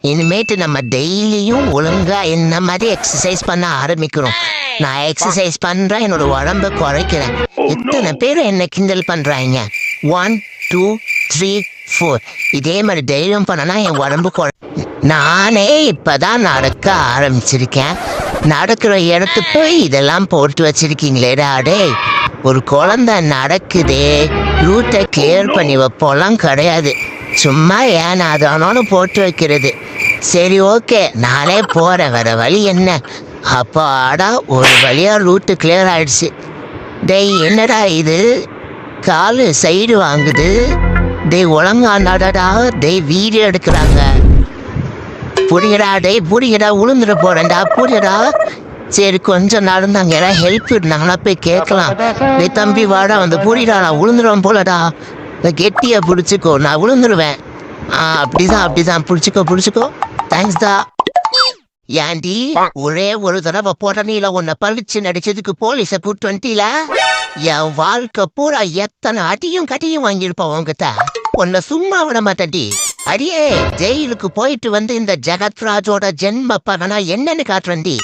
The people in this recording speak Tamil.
இனிமேட்டு நம்ம டெய்லியும் ஒழுங்கா என்ன மாதிரி எக்ஸசைஸ் பண்ண ஆரம்பிக்கிறோம். நான் எக்ஸசைஸ் பண்றேன், என்னோட உடம்ப குறைக்கிறேன். எத்தனை பேர் என்ன கிண்டல் பண்றாங்க. 1 2 3 4 இதே மாதிரி தைரியம் பண்ணனா என் உடம்பு நானே இப்பதான் நடக்க ஆரம்பிச்சிருக்கேன். நடக்கிற இடத்துக்கு போய் இதெல்லாம் போட்டு வச்சிருக்கீங்களேடா. டே, ஒரு குழந்தை நடக்குதே, ரூட்டை கிளியர் பண்ணி வைப்போலாம் கிடையாது. சும்மா ஏன் அதானு போட்டு வைக்கிறது. சரி, ஓகே, நானே போறேன், வேற வழி என்ன. அப்போ ஒரு வழியா ரூட்டு கிளியர் ஆயிடுச்சு. டேய், என்னடா இது, காலு சைடு வாங்குது. டேய், ஒழுங்காண்டாடா. டேய், வீடியோ எடுக்கிறாங்க. புரியடா, டேய் புரியடா, உளுந்துட போறேன்டா, புரியடா. சரி, கொஞ்சம் நடந்தாங்க, யாராவது ஹெல்ப் இருந்தாங்களா போய் கேட்கலாம். டேய் தம்பி, வாடா, வந்து புரியடா, நான் உளுந்துருவேன் போலடா. கெட்டியா பிடிச்சிக்கோ, நான் விழுந்துருவேன். அப்படிதான் பிடிச்சிக்கோ. தேங்க்ஸ் டா. ஏண்டி, ஒரே ஒரு தடவை போட்டனில உன்னை பழிச்சு நடிச்சதுக்கு போலீஸை கூட்டு வந்துட்டீல. என் வாழ்க்கை பூரா எத்தனை அடியும் கட்டியும் வாங்கியிருப்போம் உங்ககிட்ட. உன்னை சும்மா விட மாட்டேன்டி. அடியே, ஜெயிலுக்கு போயிட்டு வந்து இந்த ஜெகத்ராஜோட ஜென்ம பகனா என்னன்னு காட்டுறேன்டி.